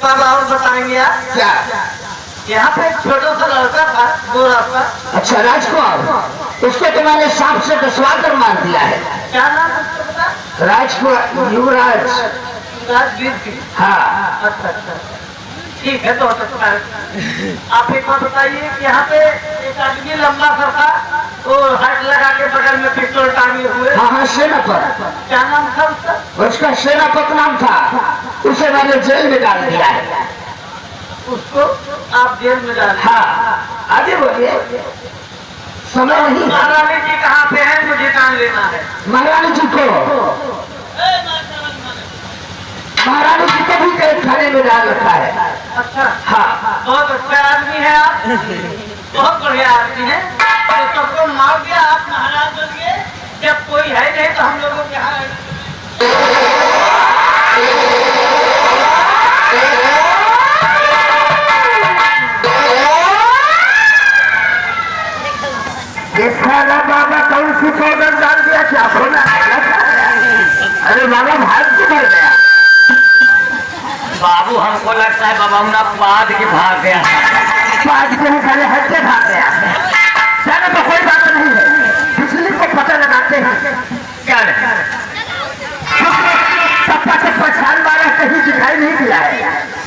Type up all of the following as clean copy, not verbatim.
और बताएंगे आप क्या? यहाँ पे एक छोटा सा लड़का था गोरा सा। अच्छा राजकुमार, उसको तुम्हारे सांप से डसवा कर मार दिया है। क्या नाम है उसका बता? राजकुमार युवराज। राजवीर की। हाँ अच्छा अच्छा ठीक है तो अच्छा है। आप एक बात बताइए कि यहाँ पे एक आदमी लंबा सा था वो हाथ लगा के बगल में पिस्टल टांगे हुए। हाँ हाँ सेनापत। क्या नाम था उसका? उसका सेनापत नाम था। उसे मैंने जेल में डाल दिया है। उसको आप जेल में डाल। हाँ आगे बोलिए, समय नहीं। महारानी जी कहाँ पे है मुझे जान लेना है। महारानी जी को भी कई थाने में डाल रखा है। अच्छा हाँ बहुत अच्छा आदमी है आप। बहुत बढ़िया आदमी है। तो सबको मार दिया आप महाराज बन गए। जब कोई है नहीं तो हम लोगों के यहाँ ये साला बाबा कौन सी पाउडर डाल दिया क्या बोला? अरे बाबा भाग क्यों मर गया? बाबू हमको लगता है बाबा ना बाद के भाग गया। आज के सारे हटके भाग गया। चलो तो कोई बात नहीं है, बिजली को पता लगाते हैं। क्या नहीं? सबका से पछाड़ वाला कहीं दिखाई नहीं दिया है।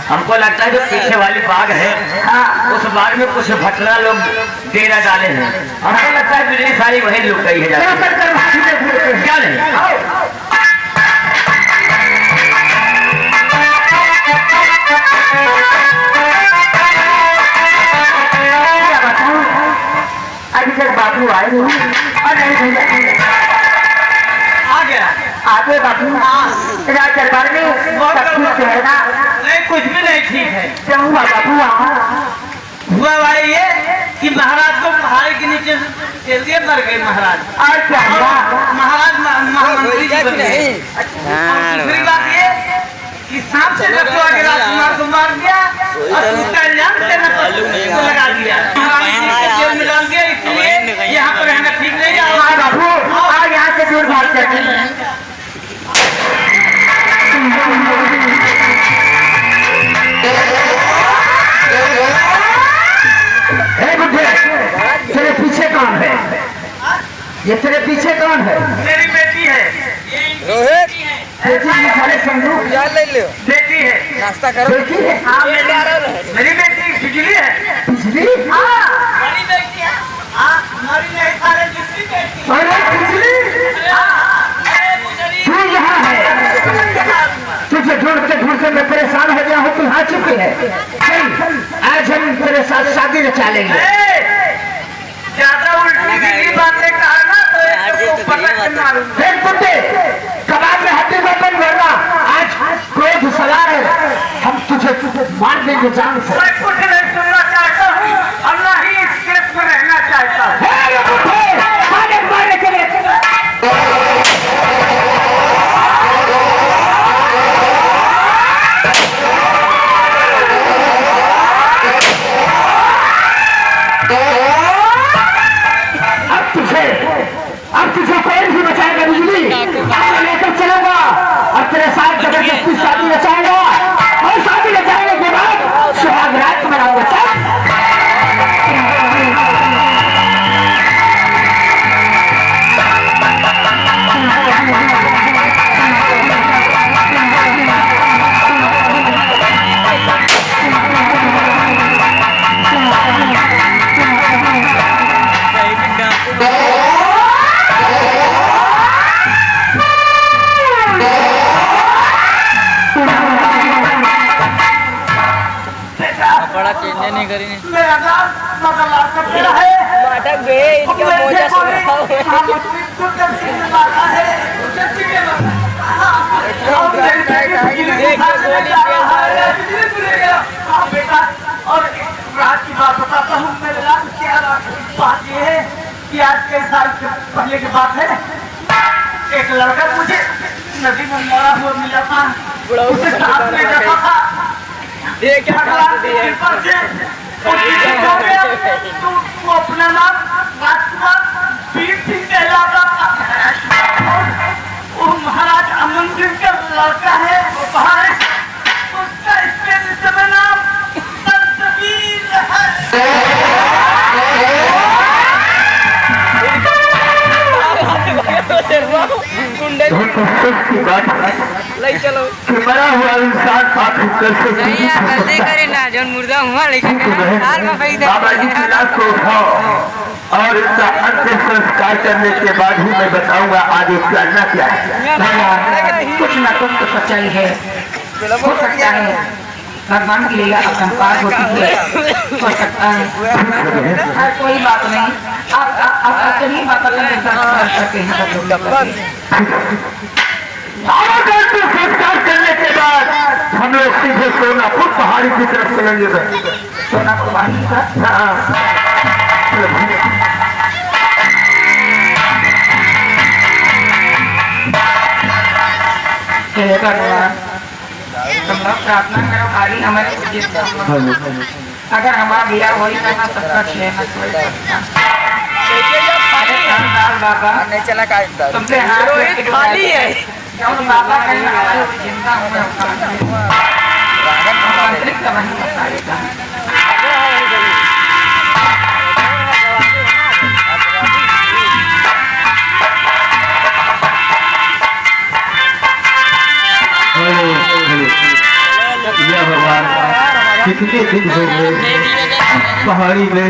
हमको लगता है जो पीछे वाली बाग है हाँ उस बाग में कुछ भटना लोग डेरा डाले हैं। हमको लगता है बिजली सारी वही लुक गई है जाके। क्या नहीं? अभी तक बाबू आए नहीं। आ गया आगे बाबू राज दरबार में सब कुछ है ना? नहीं कुछ भी नहीं ठीक है। क्या हुआ बाबू? हुआ भाई ये कि महाराज को पहाड़ी के नीचे से दिए मर गए महाराज। और क्या हुआ? महाराज महामंत्री जी बन गए। और दूसरी बात ये कि सांप से डसवा के राजकुमार को मार दिया और उसका इल्जाम सेनापति को लगा दिया। महाराज जी को जेल में डाल दिया। इसलिए यहाँ पर रहना ठीक नहीं है। हाँ बाबू और यहाँ से दूर भाग जाते हैं। तेरे पीछे कौन है? ये तेरे पीछे कौन है? मेरी बेटी है। रोहित बेटी सारे संदूक यार ले लो, बेटी है। नाश्ता करो। बेटी है। हाँ मेरी बेटी बिजली है। बिजली? हमारी बेटी है। हाँ हमारी नहीं सारे बिजली बेटी है। अरे बिजली तू यहाँ है? तुझे ढूंढते मैं परेशान हो गया हूँ। तू यहाँ चुकी है। चल आज हम तेरे साथ शादी रचा लेंगे। ज्यादा उल्टी सीधी बातें कहा ना तो एक को पटक के मारूंगा। देख कुत्ते, कबाब में हड्डी बर्तन भरना। आज क्रोध सवार है, हम तुझे मार देंगे जान से। मैं कुछ नहीं सुनना चाहता हूँ और ना ही इस केस में रहना चाहता हूँ। मारने के लिए अब तुझे कोई भी बचाएगा बिजली। मैं लेकर चलूंगा और तेरे साथ जबरदस्ती शादी रचाएगा और शादी रचाने के बाद सुहाग रात मनाऊंगा। बड़ा चेंज नहीं करी नहीं। मेरा नाम मगला सबेरा है। नाटक गए इनका मोजा सुनाओ। और रात की बात बताता हूँ। मेरे रात क्या बात ये है कि आज कई साल पहले की बात है। एक लड़का मुझे नदी में मरा हुआ मिला था। उसे साथ में जाता था। ये क्या तो अपना नाम राजकुमार वीर सिंह कहलाता था। वो महाराज अमन सिंह का लड़का है। वो बाहर उसका अफसोस की बात है ले चलो कि मरा हुआ इंसान आखिर कैसे नहीं जीवित यार हो गलती सकता है। करे ना जोन मुर्दा हुआ लेकिन हार में फेंक दे बाबा जी की लाश को उठाओ और इसका अंतिम संस्कार करने के बाद ही मैं बताऊंगा आगे करना क्या है। भगवान कुछ न कुछ तो सच्चाई है, हो सकता है भगवान की लीला अपरंपार होती है, हो सकता है हर कोई बात नहीं। आप चलिए बाबा का इंतजार करते हैं सब लोग। बाबा का अंतिम संस्कार करने के बाद हम लोग सीधे सोनापुर पहाड़ी की तरफ चलेंगे। सोनापुर वाहिनी का हे भगवान, तुम लोग प्रार्थना करो खाली हमारे उचित अगर हमारा बिया वही करना सबका बाबा नहीं चला का तुमसे हाथ खाली है क्यों बाबा कहीं हमारे चिंता होगा आंतरिक का वही बताएगा। या भगवान कितने दिन हो गए पहाड़ी में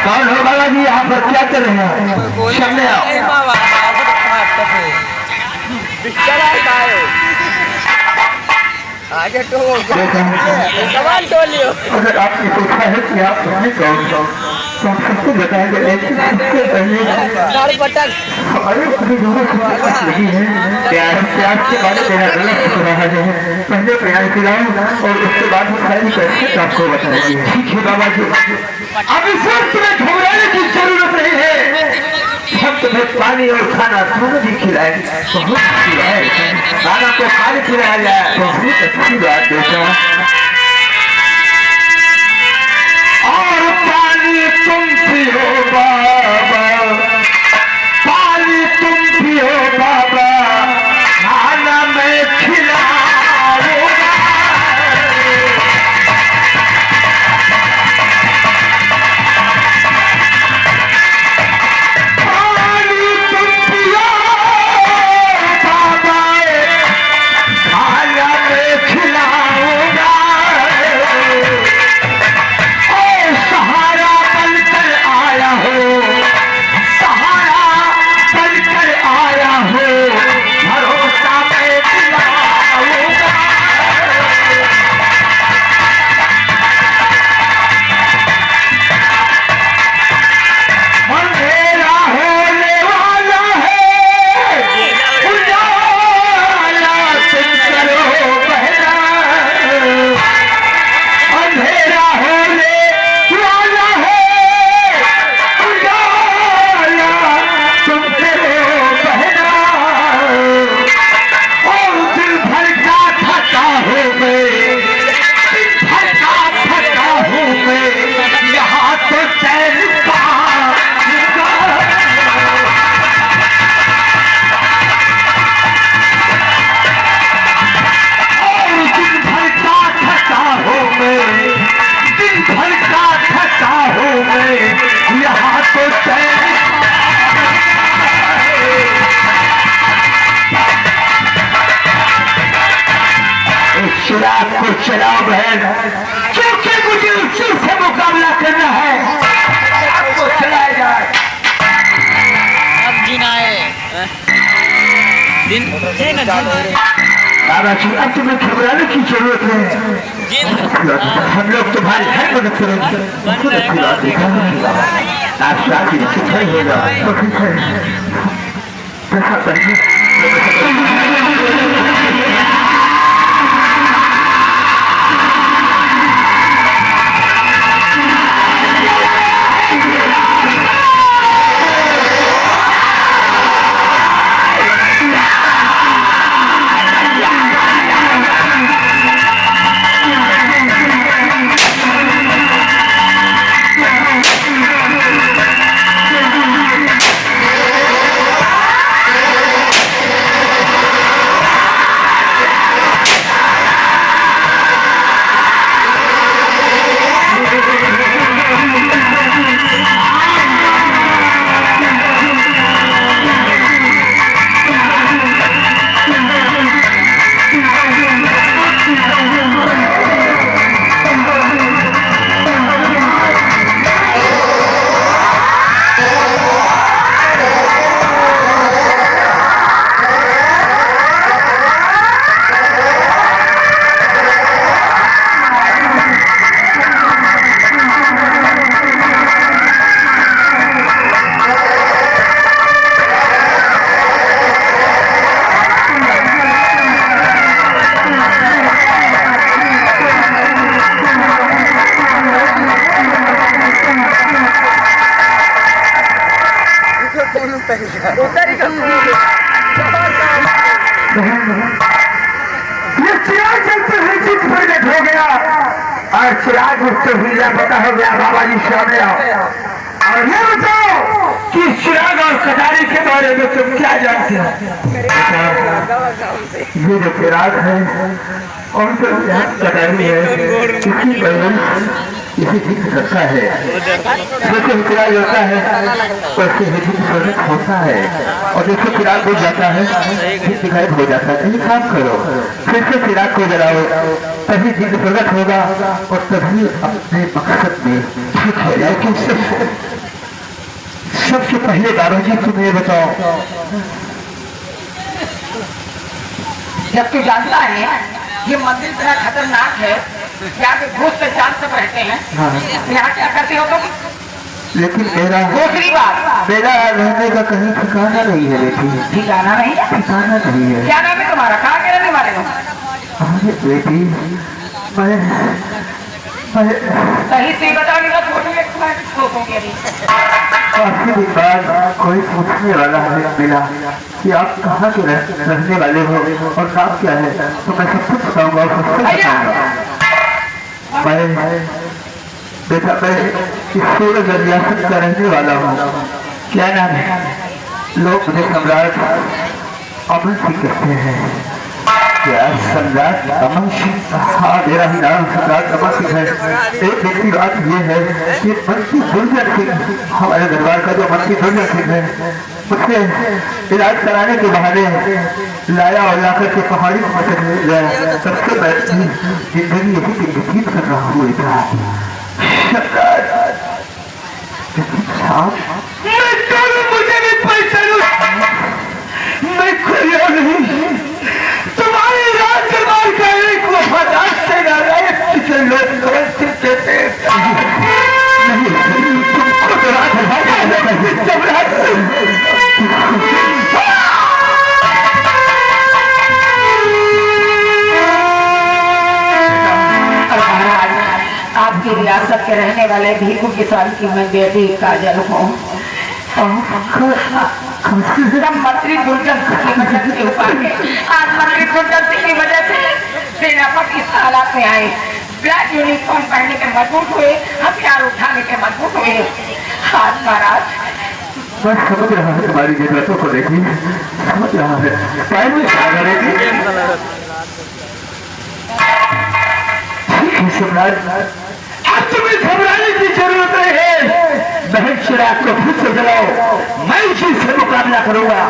कौन हो बाबा जी यहाँ पर क्या कर रहे हैं? सामने आओ। आगे तो देखा सवाल तो लियो अगर आपने पूछा है कि आप नहीं कौन तो हम सबको बताएंगे। लेकिन इससे पहले चार पटक हमारे अपने लोगों को बात लगी है प्यार प्यार के बारे में तेरा गलत हो रहा है। पहले प्यार खिलाओ और उसके बाद में सारी पैसे आपको बताएंगे। ठीक है बाबा जी, अभी सिर्फ तुम्हें घबराने की जरूरत नहीं है। हम तुम्हें पानी और खाना दोनों भी खिलाएंगे। बहुत अच्छी है, खाना को पानी खिलाया जाए बहुत अच्छी बात बेटा। और पानी तुम पियो बाबा, पानी तुम पियो बाबा, खाना मैं खिलाऊंगा। पानी तुम पियो बाबा, खाना मैं खिलाऊंगा। सहारा बनकर आया हो, सहारा बनकर आया हो, भरोसा मैं दिलाऊंगा। अंधेरा होने वाला है, उजाला तुम करो बहरा। अंधेरा होने वाला है, उजाला तुम करो बहरा। और दिल भर का थका हूँ मैं, दिल भर का थका हूँ मैं, यहाँ तो चैन का दिन भर का थका हूँ मैं, दिन भर का थका हूँ मैं, यहाँ तो चैन इस चिराग को चलाओ बहन, क्योंकि मुझे उसी से मुकाबला करना है। आपको चलाया जाए। अब दिन आए दिन बाबा जी अब तुम्हें घबराने की जरूरत है। हम लोग तुम्हारी हर मदद करेंगे। आप शादी नहीं होगा तो ठीक है। देखा पहले और चिराग मुझसे भूलिया पता हो गया बाबा जी सामने आओ और ये बताओ कि चिराग और कटारी के बारे में तुम क्या जानते हो? ये जो चिराग है और जो कटारी है इसी पर इसी चीज करता है, जैसे चिराग होता है वैसे ही प्रकट होता है और जैसे चिराग हो जाता है दिखाई हो जाता है। ये काम करो, फिर से चिराग को जलाओ, तभी चीज प्रकट होगा और तभी अपने मकसद में ठीक हो जाए। कि सबसे पहले दारू जी तुम ये बताओ, जब तू जानता है ये मंदिर इतना खतरनाक है, यहाँ पे भूत से जान सब रहते हैं, यहाँ क्या करते हो तुम? लेकिन मेरा दूसरी बात, मेरा रहने का कहीं ठिकाना नहीं है बेटी। ठिकाना नहीं है? ठिकाना नहीं है। क्या नाम है तुम्हारा? कहाँ के रहने वाले हो? अरे बेटी मैं सही से बताओगे तो छोटी एक तुम्हारे ठोकोगे अभी। काफी दिन बाद कोई पूछने वाला हमें मिला कि आप कहाँ के रहने वाले हो और नाम क्या है, तो मैं सब कुछ बताऊंगा और सब कुछ बताऊंगा। मैं बेटा मैं इस सूरज रियासत का रहने वाला हूँ। क्या नाम है? लोग मुझे सम्राट अमन सिंह कहते हैं। क्या सम्राट अमन सिंह? हाँ मेरा ही नाम सम्राट अमन सिंह है। एक दिन की बात ये है कि मंत्री दुर्जन सिंह, हमारे दरबार का जो मंत्री दुर्जन सिंह है, मुझसे इलाज कराने के बहाने लाया और लाकर के पहाड़ी में चले गया। सबसे मैं जिंदगी यही की व्यतीत कर रहा हूँ। मुझे भी पैसा मैं खोया नहीं। तुम्हारी राज दरबार का एक वफादार से लोग कहते नहीं, तुमको तो राज आपकी रियासत के रहने वाले भीखू किसान की मैं बेटी काजल हूँ। मंत्री दुर्जन सिंह की वजह से आज मंत्री दुर्जन सिंह की वजह से सेनापति इस हालात में आए। ब्लैक यूनिफॉर्म पहनने के मजबूत हुए, हथियार उठाने के मजबूत हुए। आज महाराज मैं समझ रहा है तुम्हारी जरूरतों को देखी, समझ रहा है। अब तुम्हें घबराने की जरूरत है। बहन चिराग को फिर से जलाओ, मैं उसी से मुकाबला करूंगा।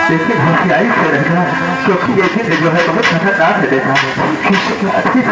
लेकिन होशियारी से रहना, क्योंकि ये दिन जो है बहुत खतरनाक है बेटा। ठीक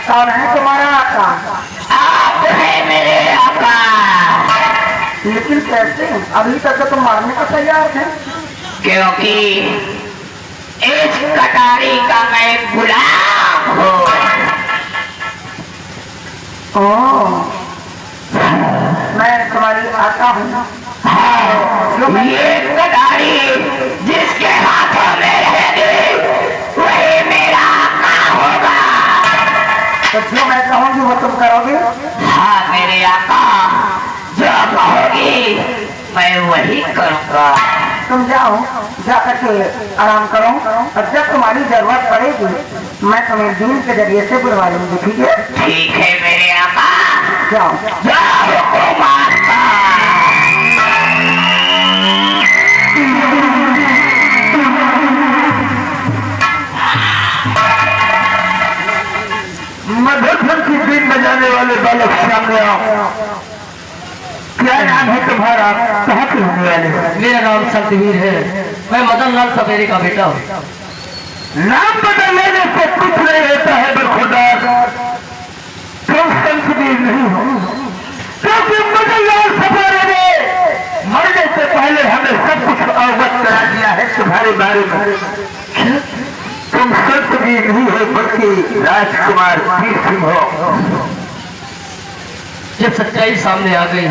कौन है तुम्हारा आका? आप है मेरे आका। लेकिन कैसे? अभी तक तो तुम मारने को तैयार थे। क्योंकि इस कटारी का मैं गुलाम हूँ। मैं तुम्हारी आका हूँ। ये कटारी जिसके हाथों नहीं करूँगा। तुम जाओ, जा करके आराम करो, और जब तुम्हारी जरूरत पड़ेगी मैं तुम्हें दीन के जरिए से बुलवा लूंगी, ठीक है? ठीक है मेरे आका, जाओ। जाओ कुमार। मधुर की बीन बजाने वाले बालक सामने आओ। क्या नाम है तुम्हारा, कहाँ के होने वाले? मेरा नाम सतवीर है, मैं मदन लाल सवेरे का बेटा हूँ। नाम बदल लेने से कुछ नहीं होता है बरखुरदार। तुम संतवीर नहीं हो, क्योंकि मदन लाल सवेरे ने मरने से पहले हमें सब कुछ अवगत करा दिया है तुम्हारे बारे में। तुम संतवीर नहीं हो बल्कि राजकुमार वीर सिंह हो। जब सच्चाई सामने आ गई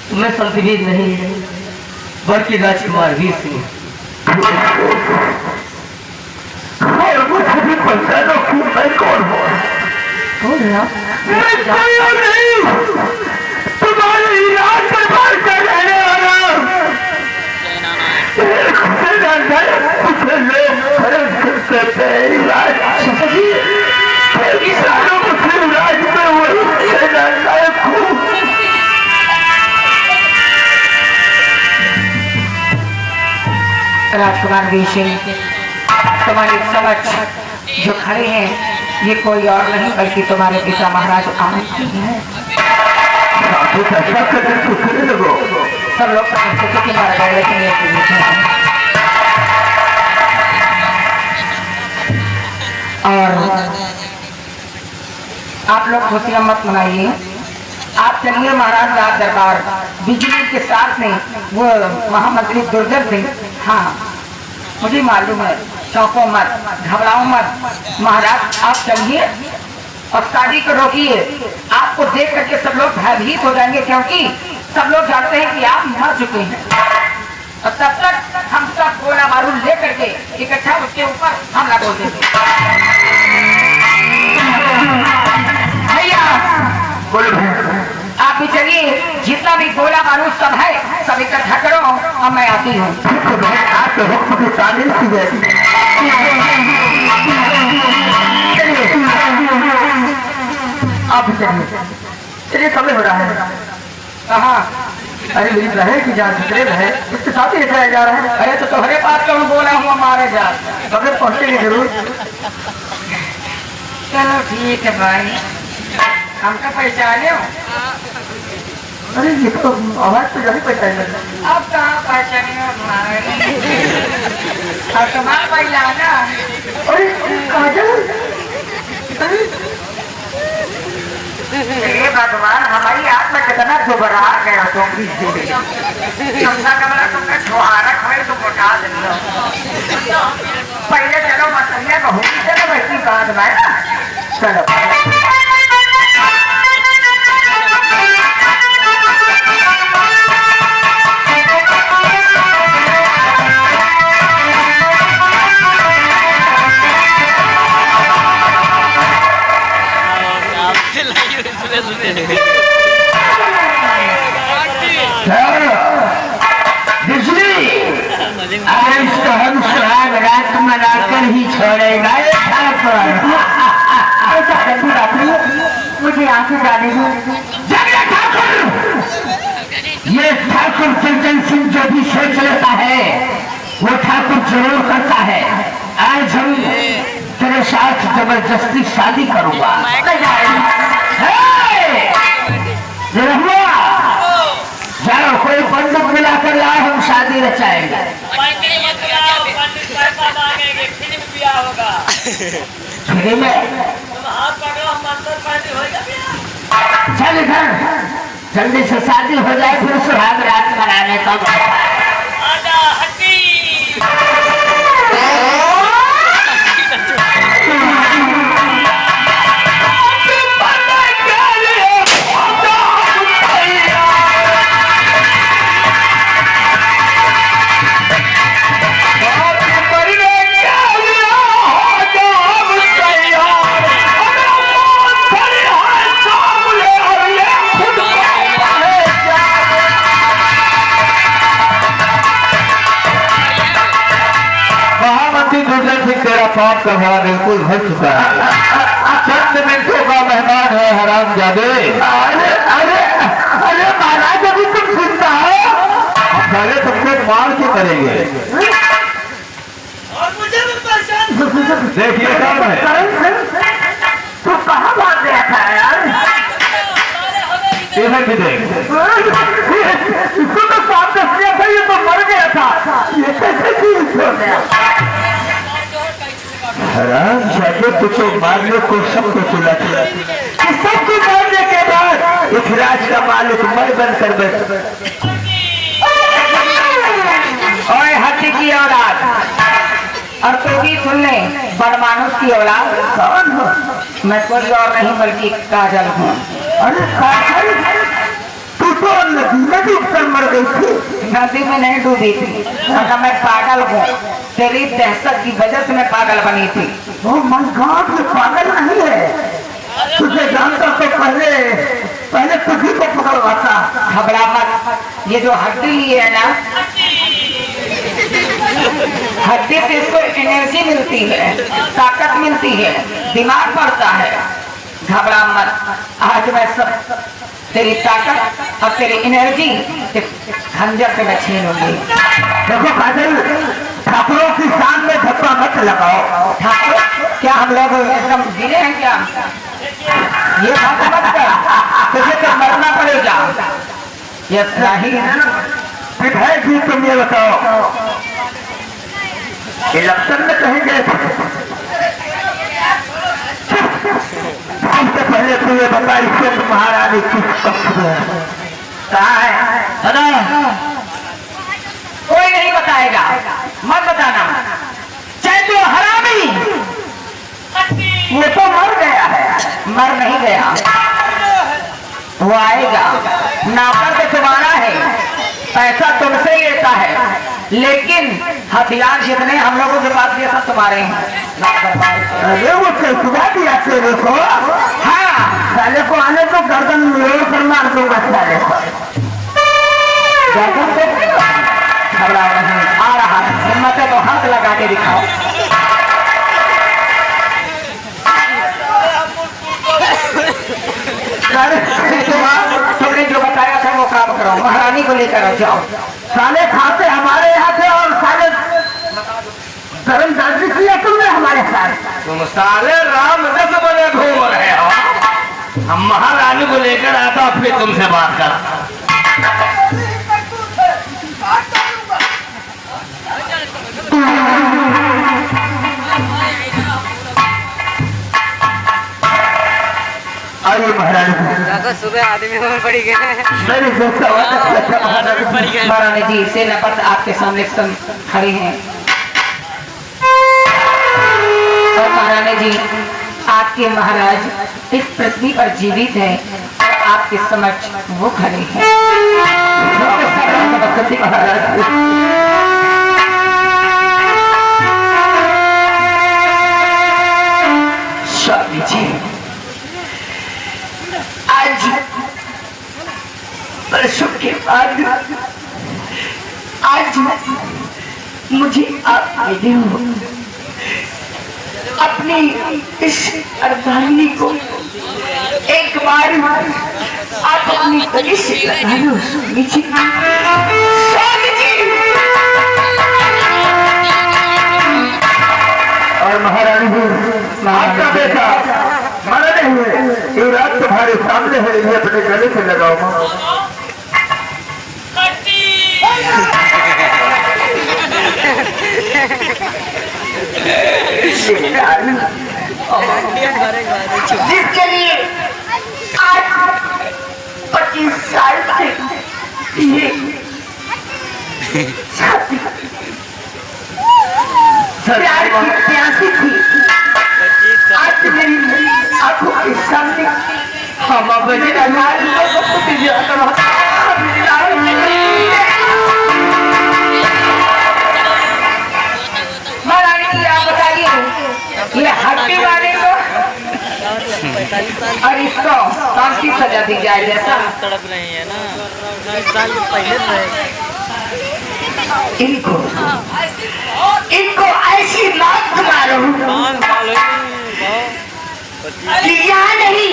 तो मैं संतवीर नहीं बल्कि राजकुमार वीर सिंह। और मुझे भी पहचानो कि मैं कौन हूँ। कौन है आप? मैं कोई और नहीं, तुम्हारे इलाज दरबार का रहने वाला एक सेनानायक। कुछ लोग फर्ज करते हैं इलाज किसानों को सिर्फ राज में वही सेनानायक हूँ। राजकुमार वीर सिंह, तुम्हारी समझ जो खड़े हैं ये कोई और नहीं बल्कि तुम्हारे पिता महाराज अमर सिंह हैं। ऐसा करके कुछ नहीं लगो। सब लोग समझते कि मर गए लेकिन ये जीवित हैं। और आप लोग खुशियां मत मनाइए, आप चलिए महाराज राज दरबार। बिजली के साथ में वो महामंत्री दुर्जन सिंह, हाँ मुझे मालूम है, चौंको मत, घबराओ मत। महाराज आप चलिए और शादी को रोकिए। आपको देख करके सब लोग भयभीत हो जाएंगे, क्योंकि सब लोग जानते हैं कि आप मर चुके हैं। और तब तक हम सब गोला बारूद ले करके इकट्ठा उसके ऊपर हमला बोल देंगे। भैया बोलो आप भी चलिए, जितना भी गोला बारूद सब है सब इकट्ठा करो और मैं आती हूँ। आपके हुक्म की तामील की जाएगी। आप चलिए, चलिए समय हो रहा है। कहाँ? अरे मेरी बहन की जान खतरे में है, उसके साथ ही दिखाया जा रहा है। अरे तो तुम्हारे पास क्यों बोला हूँ हमारे जा, बगैर पहुँचेंगे जरूर। चलो ठीक है भाई, हमको पहचाने हो? अरे ये तो आवाज तो जल्दी पहचान लगा। अब कहाँ पहचाने अब तुम्हारा पहचाना। अरे काजल, ये भगवान हमारी आत्मा कितना घबरा गया तुम। तुमसा कमरा तुमने छुहारक है तुम उठा देना। पहले चलो मसलिया को होगी, चलो वैसी बात में ना चलो। बिजली आज तो हम सुहाग रात मनाकर ही छोड़ेगा। ऐसा गंदी बात नहीं, मुझे यहाँ से जाने दो। ये ठाकुर चंचन सिंह जो भी सोच लेता है वो ठाकुर जरूर करता है। आज हम तेरे साथ जबरदस्ती शादी करूंगा। जाओ कोई बंदूक मिलाकर लाओ, हम शादी रचाएंगे। फ्री में चल इधर, जल्दी से शादी हो जाए फिर सुहाग रात मनाने का। आरती गुजर सिंह तेरा पाप का भाड़ा बिल्कुल भर चुका है। चंद मिनटों का मेहमान है हराम जादे। अरे अरे अरे महाराज अभी तुम सुनता हो, हम पहले तुमको मार के करेंगे। और मुझे भी परेशान देखिए कौन है, तू कहाँ भाग गया था यार? इधर भी देख। इसको तो साफ दस दिया था, ये तो मर गया था, ये कैसे जीवित हो गया? हराम जादे तुझको मारने को सबको चुला चुला सबको मारने के बाद इस राज का मालिक मैं बनकर बैठ। ओए हत्ती की औलाद, और तू भी सुन ले, बदमानुस की औलाद। कौन हो? मैं कोई और नहीं बल्कि काजल हूँ। अरे काजल, तू तो नदी में डूबकर मर गई थी। नदी में नहीं डूबी थी, मगर मैं पागल हूँ। तेरी दहशत की वजह से मैं पागल बनी थी। वो मन गाँव में पागल नहीं है, तुझे जानता तो पहले तुझी को पकड़वाता। घबरा मत, ये जो हड्डी ली है ना, हड्डी से इसको एनर्जी मिलती है, ताकत मिलती है, दिमाग बढ़ता है। घबरा मत, आज मैं सब तेरी ताकत और तेरी एनर्जी खंजर से मैं छीनूंगी। देखो काजल, ठाकुरों की शान में धक्का मत लगाओ। ठाकुर, क्या हम लोग एकदम गिरे हैं क्या? ये बात मत कर, तुझे तो मरना पड़ेगा। ये सही विधायक जी, तुम ये बताओ, इलेक्शन में कहीं गए थे? सबसे पहले तू ये बता, इससे महारानी किस पक्ष में है? कहाँ है? कोई नहीं बताएगा, मत बताना। चाहे तो हरामी, वो तो मर गया है। मर नहीं गया, वो आएगा। नौकर तो तुम्हारा है, पैसा तुमसे लेता है, लेकिन हथियार जितने हम लोगों के पास ये सब तुम्हारे हैं। अरे वो चलचुका दिया तेरे को। हाँ, साले को आने को गर्दन मेरे पर मार दूंगा साले को। गर्दन पे घबराओ नहीं, आ रहा है। हिम्मत है तो हाथ लगा के दिखाओ। तुमने जो बताया था वो काम करो, महारानी को लेकर जाओ। साले खाते हमारे यहाँ थे और साले धर्मदास किया तुमने हमारे साथ। तुम साले राम रस बने घूम रहे हो। हम महारानी को लेकर आता, फिर तुमसे बात करा। आइए महारानी, सुबह आदमी में पड़ी गए। मैंने सोचा महारानी जी, सेनापति आपके सामने खड़े हैं। और महारानी जी, आपके महाराज इस पृथ्वी पर जीवित है और आपके समक्ष वो खड़े हैं। स्वामी जी, आज वर्षों के बाद आज मुझे आप मिले हो। अपनी इस अर्धांगिनी को एक बार आप अपनी गले से लगा लो स्वामी जी। स्वामी जी, और महारानी जी, आपका बेटा मरे हुए ये रात तुम्हारे सामने है, ये अपने गले से लगाओ। जिसके लिए आज 25 साल से ये छाती प्यार की प्यासी थी, आज मेरी आंखों के सामने हम अपने अनाज लोगों को महारानी, आप बताइए, ये हड्डी वाले को और इसको कौन सी सजा दी जाए? जैसा तड़प रही है ना, 10 साल पहले इनको ऐसी लाश कि यहाँ नहीं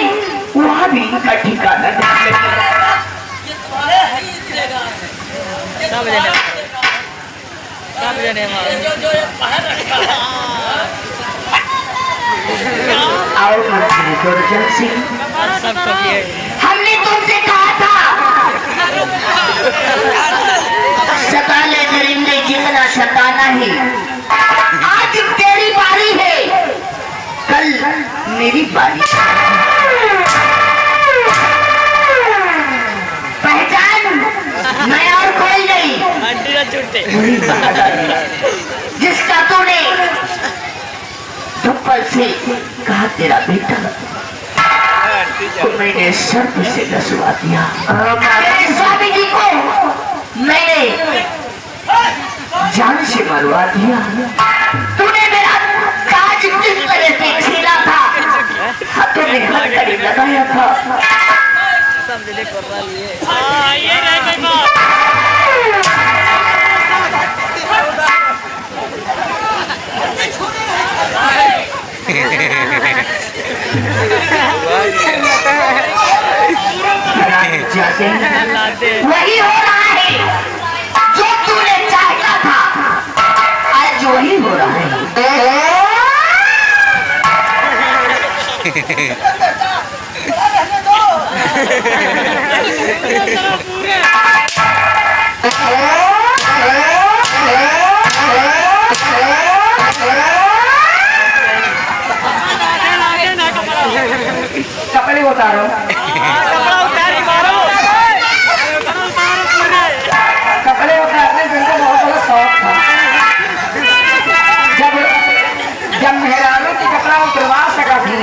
वहाँ भी इनका ठिकाना नहीं लगेगा। सब जने और मंत्री दुर्जन सिंह, सब तो किए हमने तुमसे कहा था सताने दरिंदे जितना सताना ही। आज तेरी बारी है, कल मेरी बारी। पहचान मैं और कोई नहीं, आंटी का छुट्टे वही बहादुर जिसका तूने धप्पल से कहा तेरा बेटा को मैंने शर्त से नसवा दिया। मेरे स्वामी जी को मैंने जान से मरवा दिया। तूने मेरा ताज किस तरह से छीना था, हाथों में हथकड़ी लगाया था। सब जने करवा लिए ये नहीं कोई बात वही हो रहा है जो तूने चाहा था, आज वही हो रहा है। कपड़े उतारो, कपड़ा उतारी मारो कपड़े उतारने से इनको बहुत बड़ा शौक था। जब मेहरानों की कपड़ा उतरवा सका थी,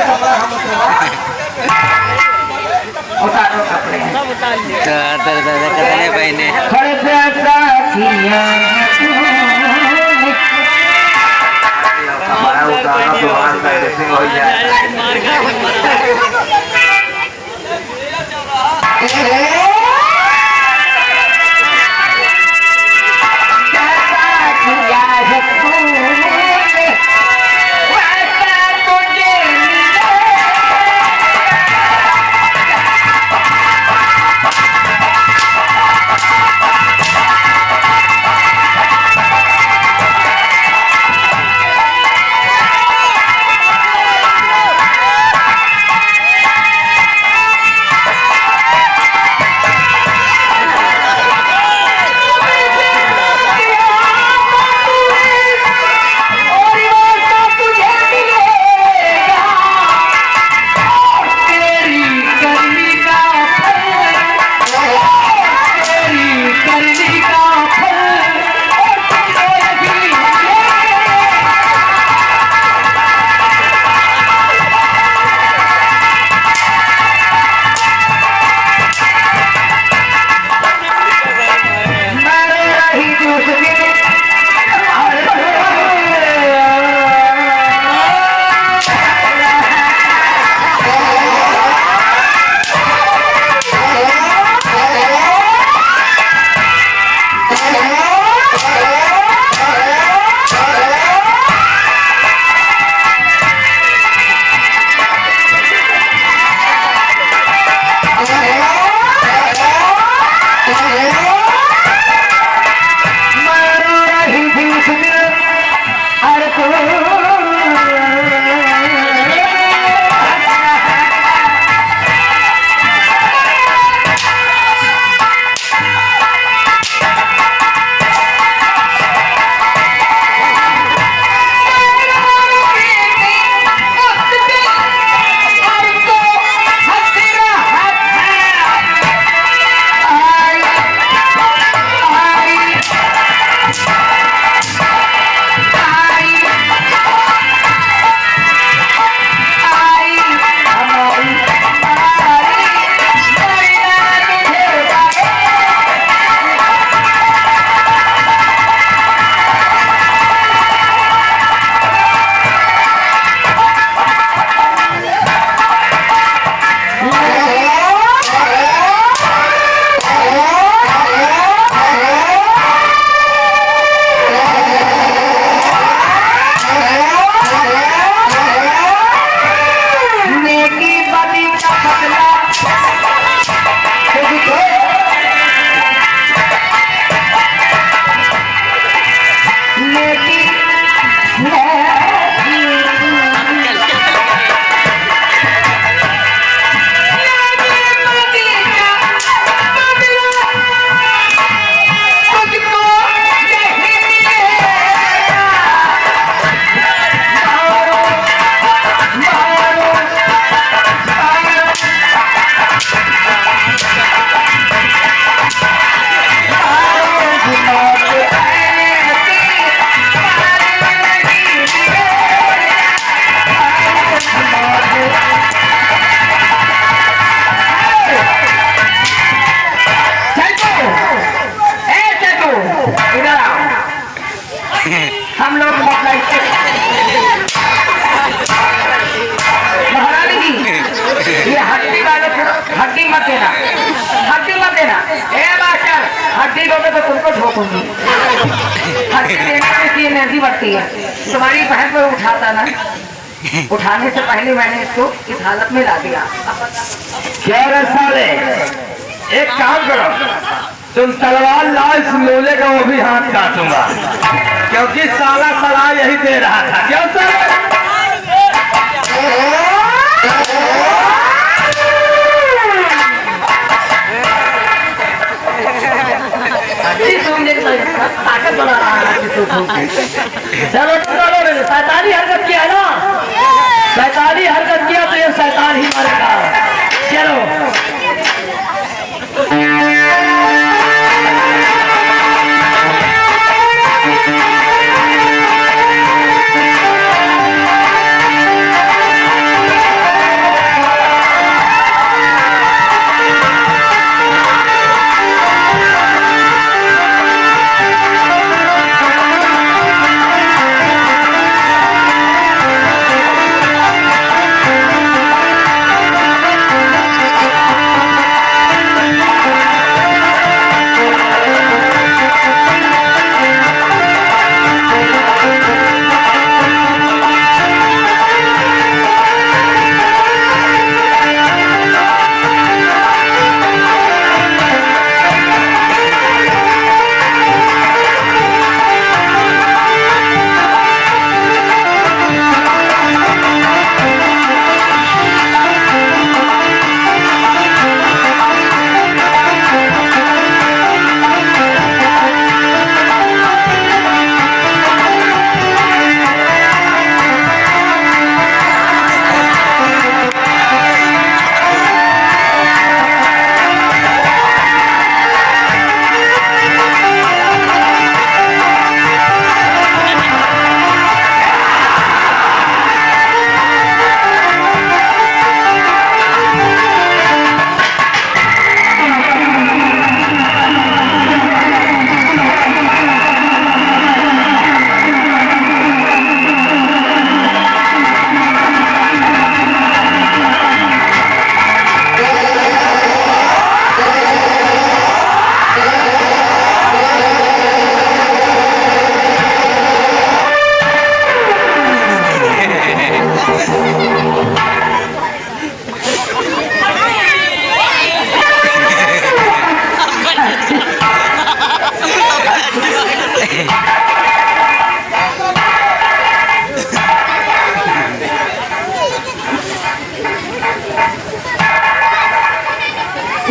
कपड़ा हम उतारो कपड़े सब उतार लिए कतने बहने थोड़े प्यासा किया हमारा उतारना तो वहाँ का ड्रेसिंग हो जाए। मार खा ठोकूंगी। हल्के देने से एनर्जी बढ़ती है। तुम्हारी बहन पर उठाता ना, उठाने से पहले मैंने इसको इस हालत में ला दिया। क्या रे साले, एक काम करो, तुम तलवार लाओ, इस लोले का वो भी हाथ काटूंगा, क्योंकि साला सलाह यही दे रहा था। क्यों सर? ताकत बढ़ा रहा है। चलो शैतानी हरकत किया ना, शैतानी हरकत किया तो ये शैतान ही मारेगा। चलो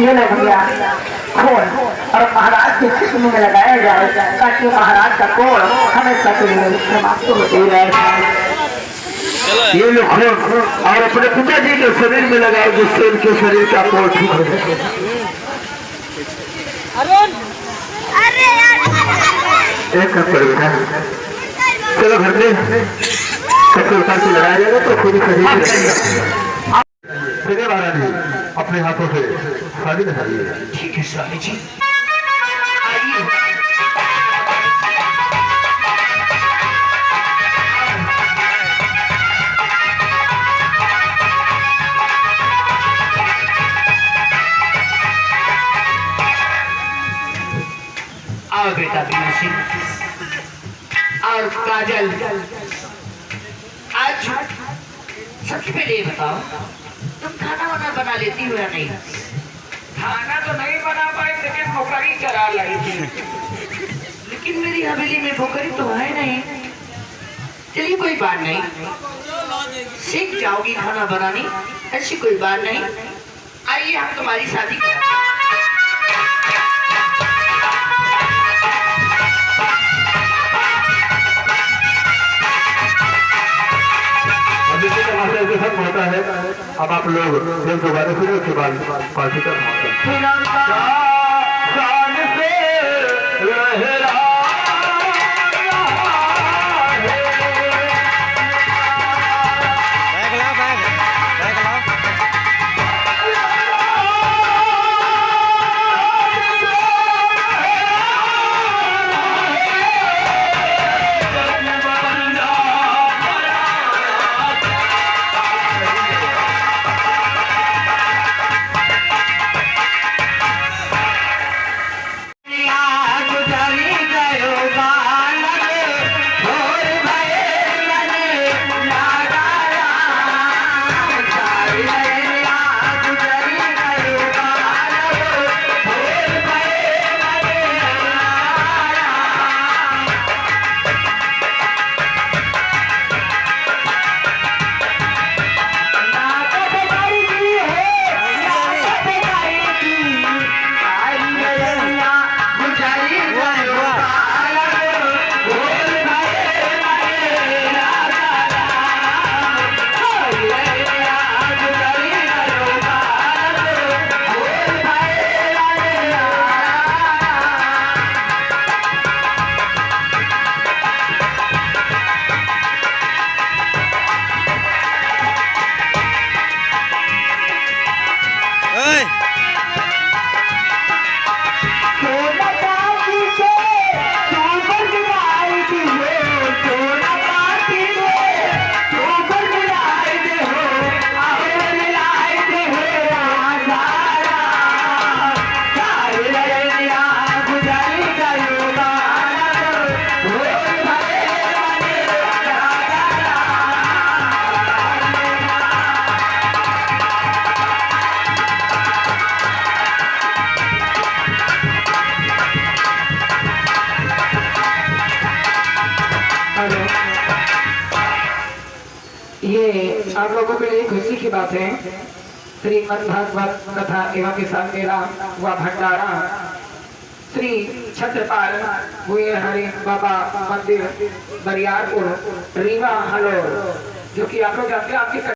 ये ले भैया खोल और महाराज के चित्र में लगाया जाए, ताकि महाराज का कोल हमेशा के लिए ये लोग और अपने पिताजी के शरीर में लगाए, जिससे उनके शरीर का कोल ठीक हो जाए। एक काम करो बेटा, चलो घर में सबके उतार से लगाया जाएगा तो पूरी शरीर महारानी अपने हाथों से शादी दिखाइए। ठीक है स्वामी जी। आओ बेटा बीना सिंह और काजल, आज सबसे पहले ये बताओ, तुम खाना वाना बना लेती हो या नहीं? खाना तो नहीं बना पाई, लेकिन नौकरी चला लाई थी। लेकिन मेरी हवेली में भोकरी तो है नहीं। चलिए कोई बात नहीं, सीख जाओगी खाना बनानी, ऐसी कोई बात नहीं। आइए हम तुम्हारी शादी कराते हैं। होता है। अब आप लोग जब दोबारा फिर उसके बाद पार्टी का आप लोगों के लिए खुशी की बात है, श्रीमद् भागवत कथा एवं किसान मेला व भंडारा श्री छत्रपाल हुए हरि बाबा मंदिर बरियारपुर रीवा हलोर, जो कि आप लोग जानते हैं आपकी